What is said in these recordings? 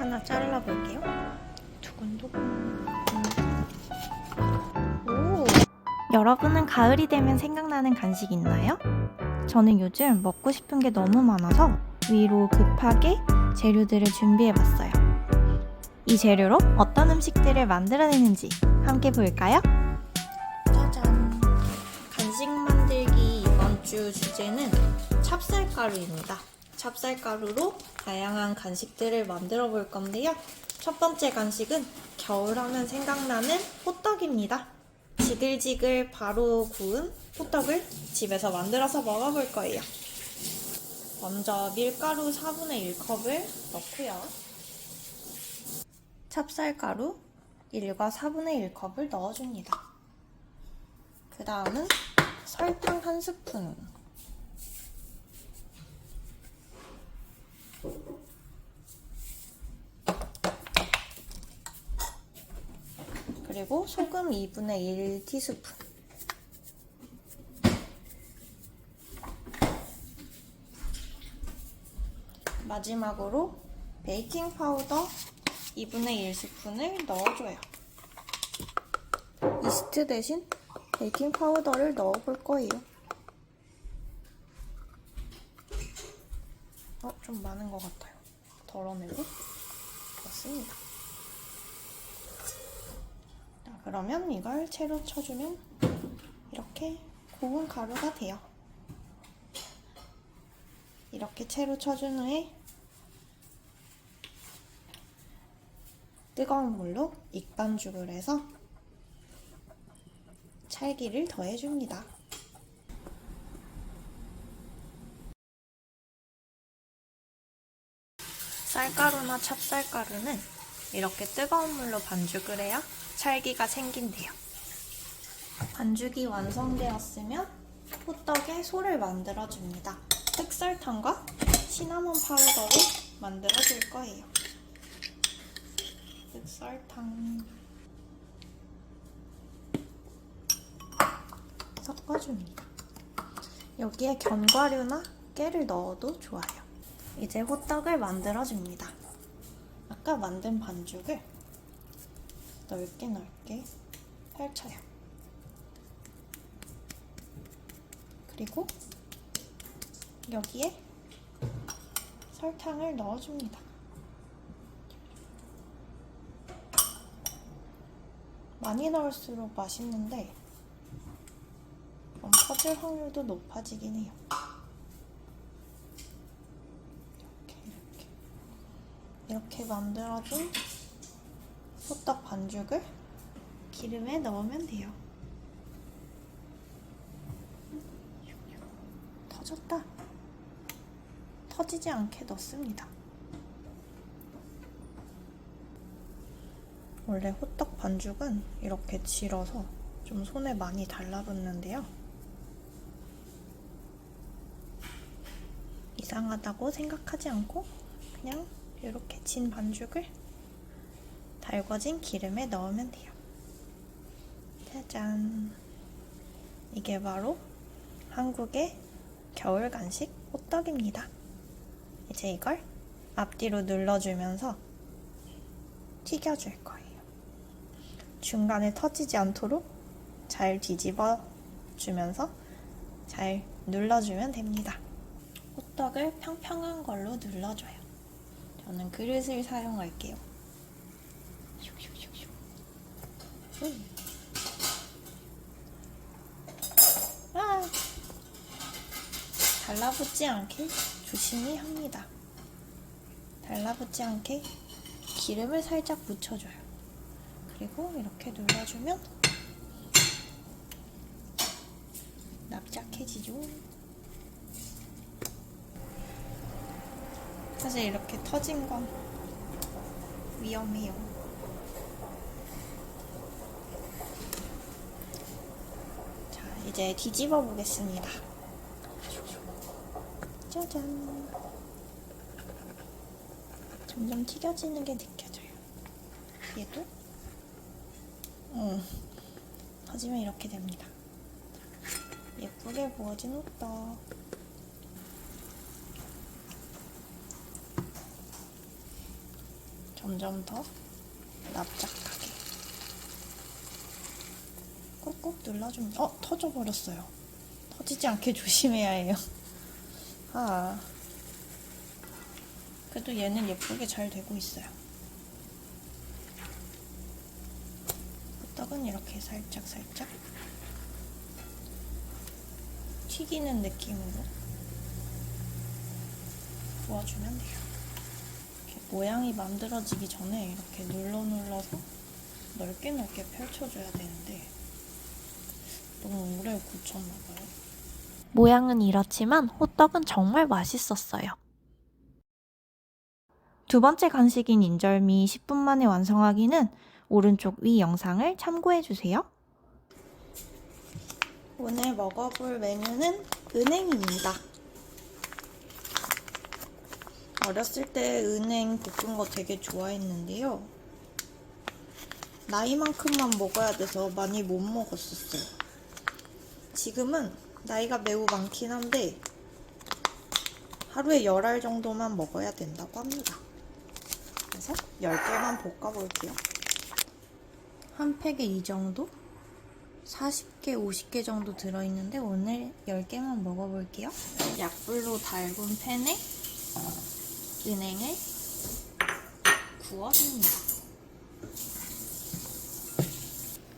하나 잘라볼게요. 두근두근. 오! 여러분은 가을이 되면 생각나는 간식 있나요? 저는 요즘 먹고 싶은 게 너무 많아서 위로 급하게 재료들을 준비해봤어요. 이 재료로 어떤 음식들을 만들어내는지 함께 볼까요? 짜잔! 간식 만들기 이번 주 주제는 찹쌀가루입니다. 찹쌀가루로 다양한 간식들을 만들어 볼 건데요. 첫 번째 간식은 겨울하면 생각나는 호떡입니다. 지글지글 바로 구운 호떡을 집에서 만들어서 먹어볼 거예요. 먼저 밀가루 4분의 1컵을 넣고요. 찹쌀가루 1과 4분의 1컵을 넣어줍니다. 그 다음은 설탕 1스푼, 그리고 소금 2분의 1티스푼, 마지막으로 베이킹 파우더 2분의 1스푼을 넣어줘요. 이스트 대신 베이킹 파우더를 넣어볼 거예요. 좀 많은 것 같아요. 덜어내고 넣습니다. 자, 그러면 이걸 채로 쳐주면 이렇게 고운 가루가 돼요. 이렇게 채로 쳐준 후에 뜨거운 물로 익반죽을 해서 찰기를 더해줍니다. 쌀가루나 찹쌀가루는 이렇게 뜨거운 물로 반죽을 해야 찰기가 생긴대요. 반죽이 완성되었으면 호떡에 소를 만들어줍니다. 흑설탕과 시나몬 파우더로 만들어줄 거예요. 흑설탕 섞어줍니다. 여기에 견과류나 깨를 넣어도 좋아요. 이제 호떡을 만들어줍니다. 아까 만든 반죽을 넓게 펼쳐요. 그리고 여기에 설탕을 넣어줍니다. 많이 넣을수록 맛있는데 좀 퍼질 확률도 높아지긴 해요. 이렇게 만들어준 호떡 반죽을 기름에 넣으면 돼요. 터졌다. 터지지 않게 넣습니다. 원래 호떡 반죽은 이렇게 질어서 좀 손에 많이 달라붙는데요. 이상하다고 생각하지 않고 그냥 이렇게 진 반죽을 달궈진 기름에 넣으면 돼요. 짜잔! 이게 바로 한국의 겨울 간식 호떡입니다. 이제 이걸 앞뒤로 눌러주면서 튀겨줄 거예요. 중간에 터지지 않도록 잘 뒤집어 주면서 잘 눌러주면 됩니다. 호떡을 평평한 걸로 눌러줘요. 저는 그릇을 사용할게요. 달라붙지 않게 조심히 합니다. 달라붙지 않게 기름을 살짝 묻혀줘요. 그리고 이렇게 눌러주면 납작해지죠. 사실 이렇게 터진 건 위험해요. 자, 이제 뒤집어 보겠습니다. 짜잔! 점점 튀겨지는 게 느껴져요. 얘도 터지면 이렇게 됩니다. 예쁘게 구워진 호떡. 점점 더 납작하게 꾹꾹 눌러줍니다. 터져버렸어요. 터지지 않게 조심해야 해요. 그래도 얘는 예쁘게 잘 되고 있어요. 호떡은 이렇게 살짝살짝 튀기는 느낌으로 구워주면 돼요. 이렇게 모양이 만들어지기 전에 이렇게 눌러서 넓게 펼쳐줘야 되는데 너무 오래 굳혔나봐요. 모양은 이렇지만 호떡은 정말 맛있었어요. 두 번째 간식인 인절미 10분 만에 완성하기는 오른쪽 위 영상을 참고해주세요. 오늘 먹어볼 메뉴는 은행입니다. 어렸을 때 은행 볶은 거 되게 좋아했는데요. 나이만큼만 먹어야 돼서 많이 못 먹었었어요. 지금은 나이가 매우 많긴 한데 하루에 10알 정도만 먹어야 된다고 합니다. 그래서 10개만 볶아볼게요. 한 팩에 이 정도? 40개, 50개 정도 들어있는데 오늘 10개만 먹어볼게요. 약불로 달군 팬에 은행을 구워줍니다.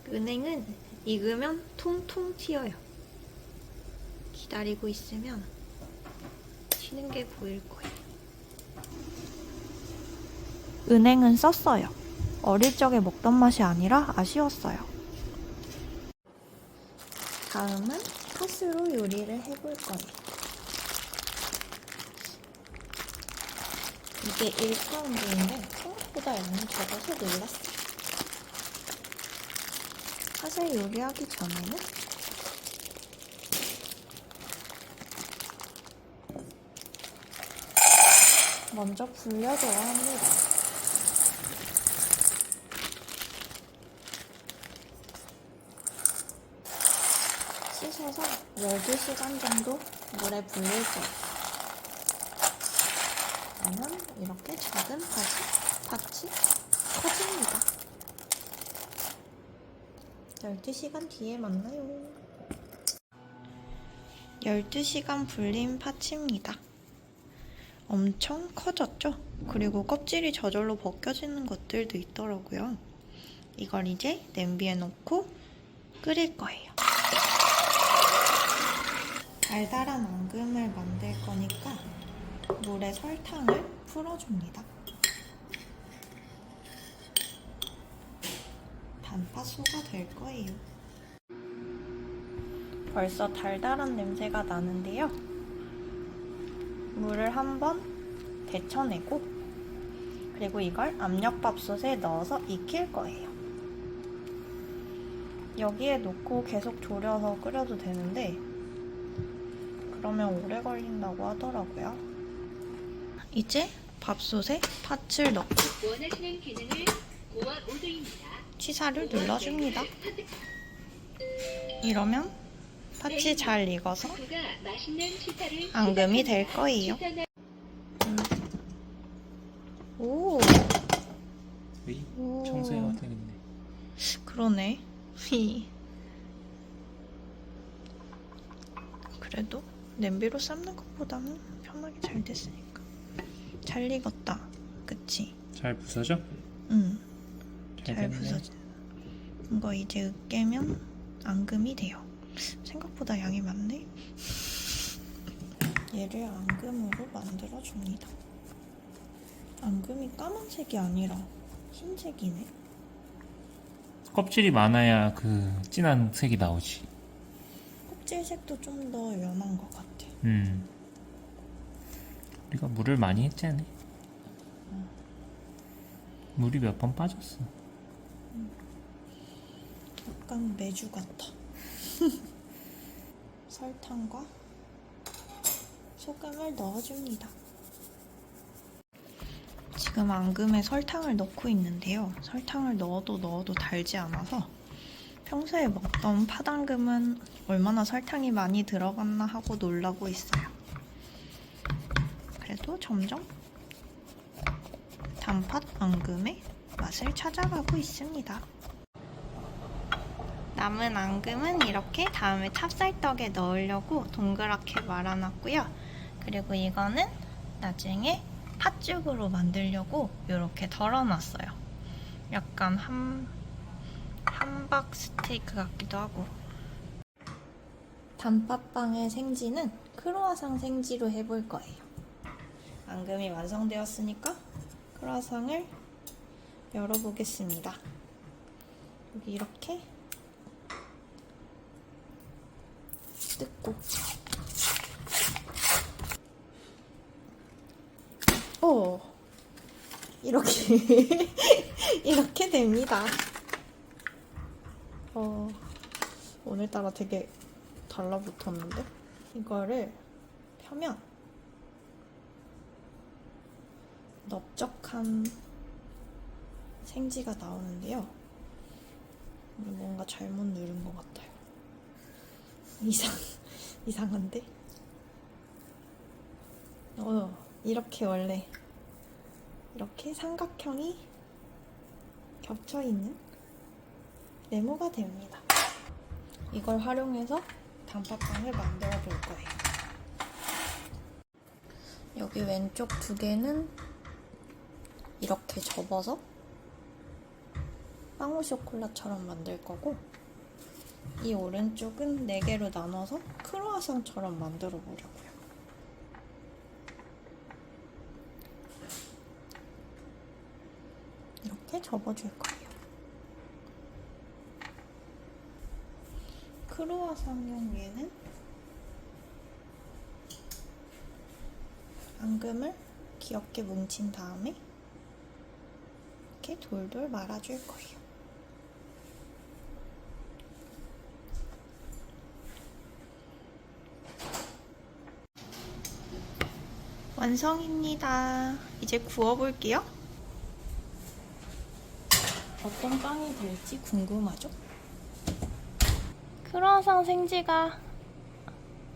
은행은 익으면 통통 튀어요. 기다리고 있으면 튀는 게 보일 거예요. 은행은 썼어요. 어릴 적에 먹던 맛이 아니라 아쉬웠어요. 다음은 팥으로 요리를 해볼 거예요. 이게 1파운드인데 생각보다 양이 적어서 놀랐어요. 팥을 요리하기 전에는 먼저 불려줘야 합니다. 씻어서 12시간 정도 물에 불릴 거예요. 그러면 이렇게 작은 팥이 커집니다. 12시간 뒤에 만나요. 12시간 불린 팥입니다. 엄청 커졌죠? 그리고 껍질이 저절로 벗겨지는 것들도 있더라고요. 이걸 이제 냄비에 넣고 끓일 거예요. 달달한 앙금을 만들 거니까 물에 설탕을 풀어줍니다. 단팥소가 될 거예요. 벌써 달달한 냄새가 나는데요. 물을 한번 데쳐내고 그리고 이걸 압력밥솥에 넣어서 익힐 거예요. 여기에 놓고 계속 졸여서 끓여도 되는데 그러면 오래 걸린다고 하더라고요. 이제 밥솥에 팥을 넣고 원하시는 기능을 고와 모두입니다. 취사를 눌러줍니다. 이러면 팥이 잘 익어서 앙금이 될 거예요. 오, 청소해야 되겠네. 그러네. 그래도 냄비로 삶는 것보다는 편하게 잘 됐으니까. 잘 익었다. 그치? 잘 부서져? 응. 잘 잘 됐네. 부서져. 이거 이제 으깨면 앙금이 돼요. 생각보다 양이 많네. 얘를 앙금으로 만들어줍니다. 앙금이 까만색이 아니라 흰색이네. 껍질이 많아야 그 진한 색이 나오지. 껍질색도 좀 더 연한 것 같아. 우리가 물을 많이 했잖아. 물이 몇 번 빠졌어. 약간 메주 같아. 설탕과 소금을 넣어줍니다. 지금 앙금에 설탕을 넣고 있는데요. 설탕을 넣어도 달지 않아서 평소에 먹던 팥앙금은 얼마나 설탕이 많이 들어갔나 하고 놀라고 있어요. 그래도 점점 단팥 앙금의 맛을 찾아가고 있습니다. 남은 앙금은 이렇게 다음에 찹쌀떡에 넣으려고 동그랗게 말아놨고요. 그리고 이거는 나중에 팥죽으로 만들려고 이렇게 덜어놨어요. 약간 함박 스테이크 같기도 하고. 단팥빵의 생지는 크로와상 생지로 해볼 거예요. 앙금이 완성되었으니까 크루아상을 열어보겠습니다. 여기 이렇게 뜯고 이렇게 이렇게 됩니다. 오늘따라 되게 달라붙었는데 이거를 펴면 넓적한 생지가 나오는데요. 뭔가 잘못 누른 것 같아요. 이상한데? 이렇게 원래 이렇게 삼각형이 겹쳐있는 네모가 됩니다. 이걸 활용해서 단팥빵을 만들어 볼 거예요. 여기 왼쪽 2개는 이렇게 접어서 빵우 쇼콜라처럼 만들 거고, 이 오른쪽은 4개로 나눠서 크루아상처럼 만들어 보려고요. 이렇게 접어줄 거예요. 크루아상용 위에는 앙금을 귀엽게 뭉친 다음에 이렇게 돌돌 말아줄 거예요. 완성입니다. 이제 구워볼게요. 어떤 빵이 될지 궁금하죠? 크로와상 생지가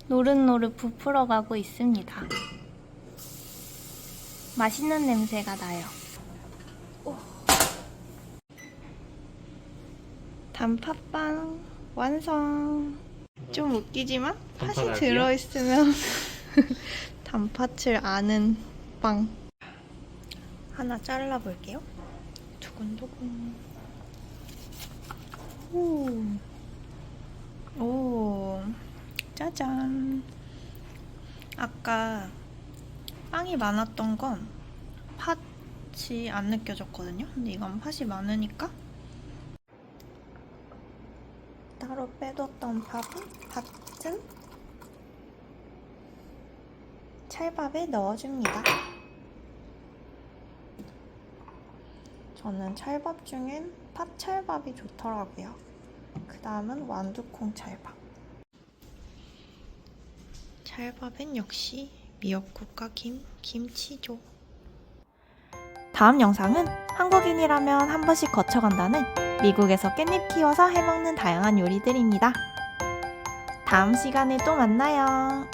노릇노릇 부풀어가고 있습니다. 맛있는 냄새가 나요. 단팥빵 완성! 좀 웃기지만 팥이 단팥 들어있으면 단팥을 아는 빵. 하나 잘라볼게요. 두근두근. 오, 짜잔. 아까 빵이 많았던 건 팥이 안 느껴졌거든요. 근데 이건 팥이 많으니까 따로 빼뒀던 팥은 찰밥에 넣어줍니다. 저는 찰밥 중엔 팥찰밥이 좋더라고요. 그 다음은 완두콩 찰밥. 찰밥엔 역시 미역국과 김치죠. 다음 영상은 한국인이라면 한 번씩 거쳐간다는 미국에서 깻잎 키워서 해먹는 다양한 요리들입니다. 다음 시간에 또 만나요.